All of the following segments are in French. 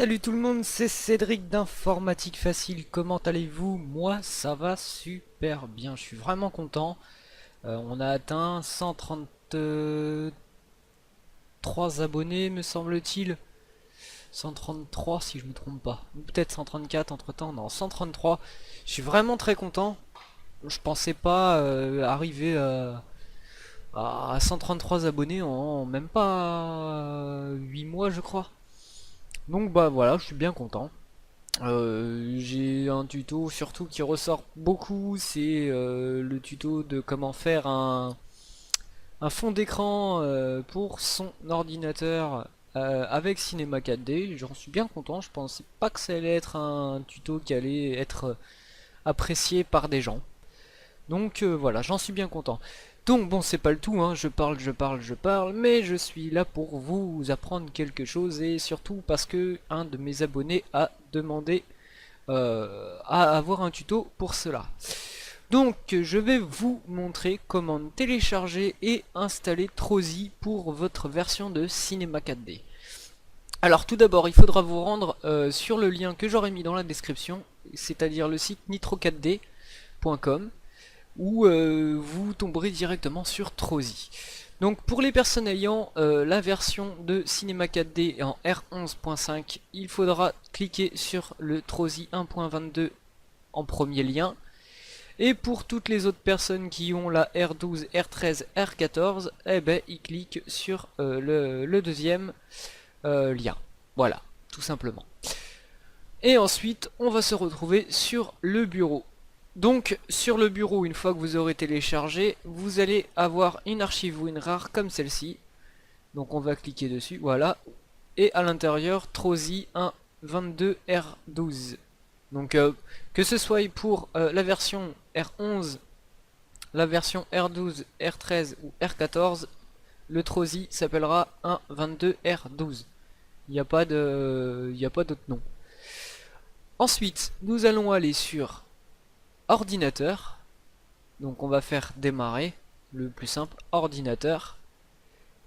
Salut tout le monde, c'est Cédric d'Informatique Facile. Comment allez-vous? Moi, ça va super bien. Je suis vraiment content. On a atteint 133 abonnés, me semble-t-il. 133 si je me trompe pas. Ou peut-être 134 entre-temps. Non, 133. Je suis vraiment très content. Je pensais pas arriver à 133 abonnés en même pas 8 mois, je crois. Donc bah voilà, je suis bien content. J'ai un tuto surtout qui ressort beaucoup, c'est le tuto de comment faire un fond d'écran pour son ordinateur avec Cinema 4D. J'en suis bien content, je pensais pas que ça allait être un tuto qui allait être apprécié par des gens. Donc voilà, j'en suis bien content. Donc bon, c'est pas le tout, hein. Je parle, mais je suis là pour vous apprendre quelque chose et surtout parce que un de mes abonnés a demandé à avoir un tuto pour cela. Donc je vais vous montrer comment télécharger et installer Trozy pour votre version de Cinema 4D. Alors tout d'abord il faudra vous rendre sur le lien que j'aurai mis dans la description, c'est-à-dire le site nitro4d.com où vous tomberez directement sur Trozy. Donc pour les personnes ayant la version de Cinema 4D en R11.5, il faudra cliquer sur le Trozy 1.22 en premier lien. Et pour toutes les autres personnes qui ont la R12, R13, R14, eh ben ils cliquent sur le deuxième lien. Voilà, tout simplement. Et ensuite, on va se retrouver sur le bureau. Donc sur le bureau, une fois que vous aurez téléchargé, vous allez avoir une archive WinRAR comme celle-ci. Donc on va cliquer dessus, voilà. Et à l'intérieur, Trozy 1.22R12. Donc que ce soit pour la version R11, la version R12, R13 ou R14, le Trozy s'appellera 1.22R12. Il n'y a pas d'autre nom. Ensuite, nous allons aller sur ordinateur. Donc on va faire démarrer, le plus simple, ordinateur,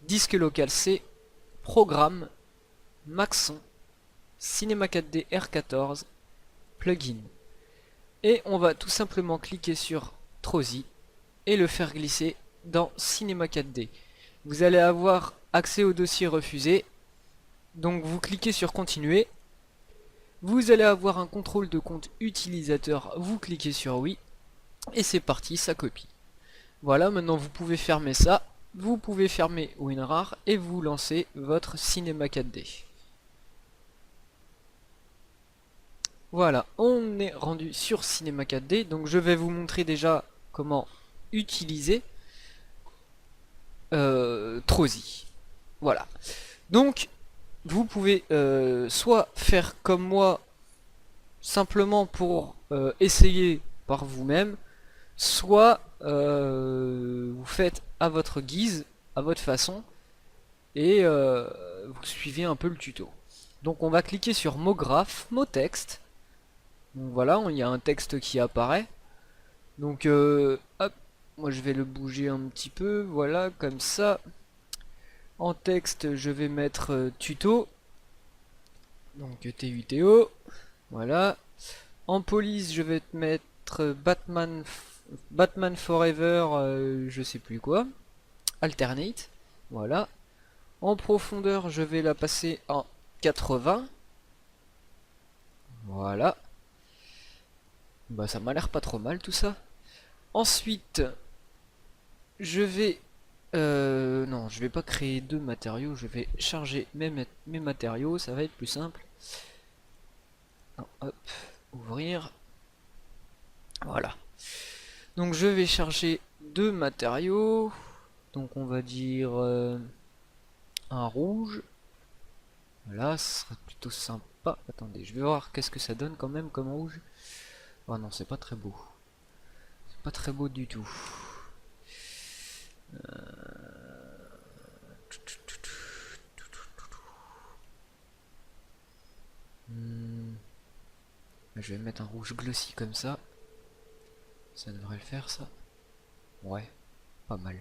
disque local C, programme, Maxon, Cinema 4D R14, plugin. Et on va tout simplement cliquer sur Trozy et le faire glisser dans Cinema 4D. Vous allez avoir accès au dossier refusé. Donc vous cliquez sur continuer. Vous allez avoir un contrôle de compte utilisateur. Vous cliquez sur oui. Et c'est parti, ça copie. Voilà, maintenant vous pouvez fermer ça. Vous pouvez fermer WinRAR et vous lancez votre Cinema 4D. Voilà, on est rendu sur Cinema 4D. Donc je vais vous montrer déjà comment utiliser Trozy. Voilà. Donc vous pouvez soit faire comme moi simplement pour essayer par vous-même, soit vous faites à votre guise, à votre façon, et vous suivez un peu le tuto. Donc on va cliquer sur mot graphe, mot texte. Donc voilà, il y a un texte qui apparaît. Donc hop, moi je vais le bouger un petit peu, voilà, comme ça. En texte, je vais mettre tuto. Donc TUTO, voilà. En police, je vais te mettre Batman Forever, je sais plus quoi. Alternate, voilà. En profondeur, je vais la passer en 80. Voilà. Bah ça m'a l'air pas trop mal tout ça. Ensuite, je vais... non, je vais pas créer deux matériaux, je vais charger mes matériaux, ça va être plus simple. Non, hop, ouvrir. Voilà. Donc je vais charger deux matériaux. Donc on va dire un rouge. Voilà, ce serait plutôt sympa. Attendez, je vais voir qu'est-ce que ça donne quand même comme rouge. Oh non, c'est pas très beau. C'est pas très beau du tout. Hmm. Je vais mettre un rouge glossy comme ça. Ça devrait le faire ça. Ouais, pas mal.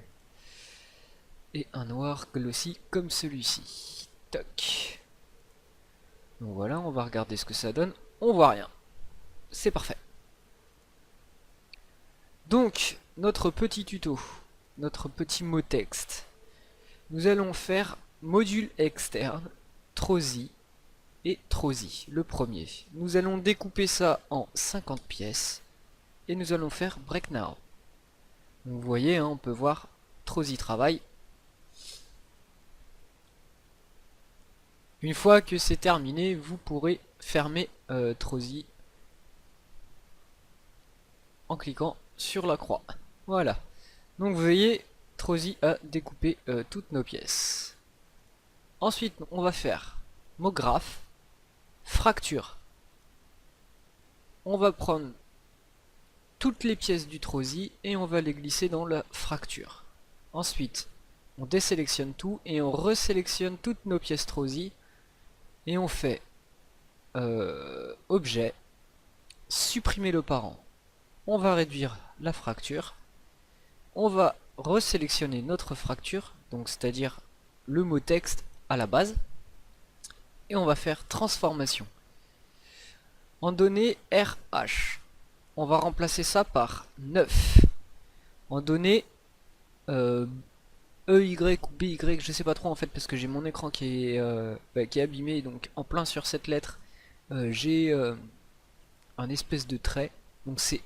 Et un noir glossy comme celui-ci. Toc. Donc voilà, on va regarder ce que ça donne. On voit rien. C'est parfait. Donc, notre petit tuto, notre petit mot texte. Nous allons faire module externe, Trosi et Trosi, le premier. Nous allons découper ça en 50 pièces et nous allons faire break now. Donc, vous voyez, hein, on peut voir Trosi travaille. Une fois que c'est terminé, vous pourrez fermer Trosi en cliquant sur la croix. Voilà. Donc vous voyez, Trosi a découpé toutes nos pièces. Ensuite, on va faire mot graphe, fracture. On va prendre toutes les pièces du Trosi et on va les glisser dans la fracture. Ensuite, on désélectionne tout et on resélectionne toutes nos pièces Trosi et on fait objet, supprimer le parent. On va réduire la fracture. On va resélectionner notre fracture, donc c'est-à-dire le mot texte à la base. Et on va faire transformation. En données RH, on va remplacer ça par 9. En données EY ou BY, je sais pas trop en fait parce que j'ai mon écran qui est abîmé, donc en plein sur cette lettre, j'ai un espèce de trait, donc c'est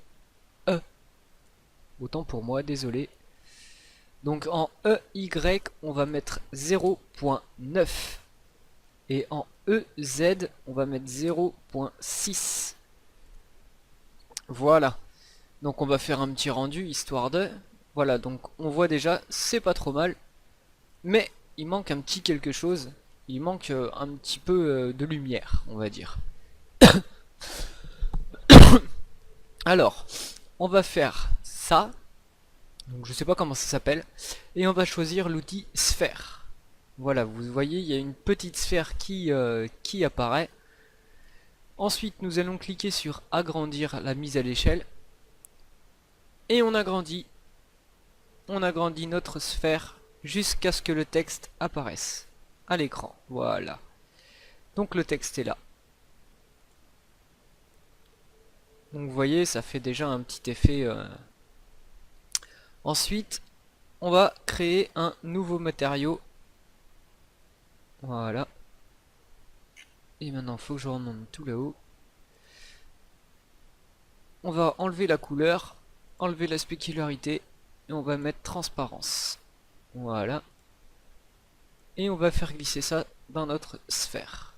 E. Autant pour moi, désolé. Donc en EY, on va mettre 0.9. Et en EZ, on va mettre 0.6. Voilà. Donc on va faire un petit rendu, histoire de... Voilà, donc on voit déjà, c'est pas trop mal. Mais il manque un petit quelque chose. Il manque un petit peu de lumière, on va dire. Alors, on va faire ça. Donc je sais pas comment ça s'appelle. Et on va choisir l'outil sphère. Voilà, vous voyez, il y a une petite sphère qui apparaît. Ensuite, nous allons cliquer sur agrandir la mise à l'échelle. Et on agrandit notre sphère jusqu'à ce que le texte apparaisse à l'écran. Voilà. Donc le texte est là. Donc vous voyez, ça fait déjà un petit effet. Ensuite, on va créer un nouveau matériau. Voilà. Et maintenant, il faut que je remonte tout là-haut. On va enlever la couleur, enlever la spécularité, et on va mettre transparence. Voilà. Et on va faire glisser ça dans notre sphère.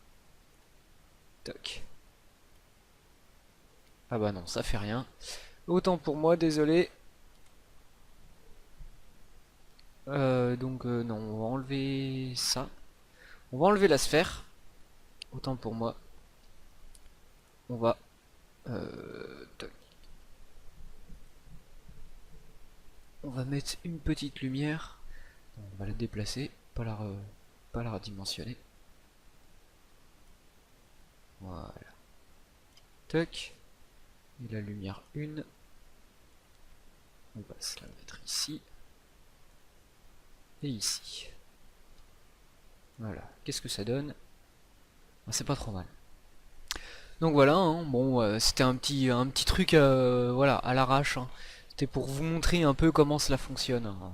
Toc. Ah bah non, ça fait rien. Autant pour moi, désolé. Non, on va enlever ça. On va enlever la sphère. Autant pour moi. On va... toc. On va mettre une petite lumière. On va la déplacer, pas la redimensionner. Voilà. Toc. Et la lumière 1. On va se la mettre ici. Et ici. Voilà. Qu'est-ce que ça donne? C'est pas trop mal. Donc voilà, hein, bon, c'était un petit truc voilà, à l'arrache. Hein. C'était pour vous montrer un peu comment cela fonctionne. Hein.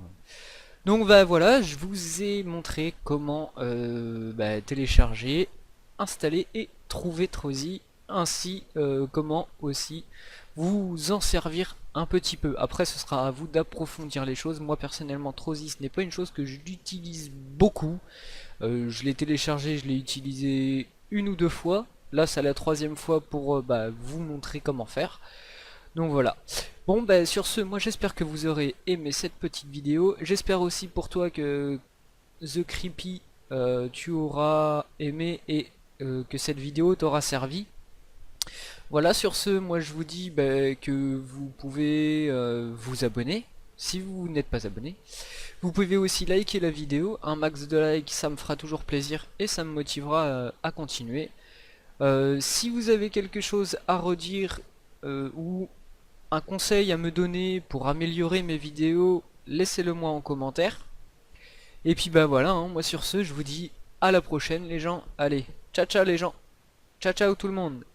Donc bah voilà, je vous ai montré comment télécharger, installer et trouver Trosi, ainsi comment aussi vous en servir un petit peu. Après ce sera à vous d'approfondir les choses. Moi personnellement Trosi ce n'est pas une chose que j'utilise beaucoup. Je l'ai téléchargé, je l'ai utilisé une ou deux fois. Là c'est la troisième fois pour vous montrer comment faire. Donc voilà. Bon bah sur ce, moi j'espère que vous aurez aimé cette petite vidéo. J'espère aussi pour toi que The Creepy tu auras aimé et que cette vidéo t'aura servi. Voilà, sur ce, moi je vous dis que vous pouvez vous abonner si vous n'êtes pas abonné. Vous pouvez aussi liker la vidéo, un max de likes ça me fera toujours plaisir et ça me motivera à continuer. Si vous avez quelque chose à redire ou un conseil à me donner pour améliorer mes vidéos, laissez-le moi en commentaire. Et puis bah voilà, hein, moi sur ce, je vous dis à la prochaine les gens. Allez, ciao ciao les gens. Ciao ciao tout le monde.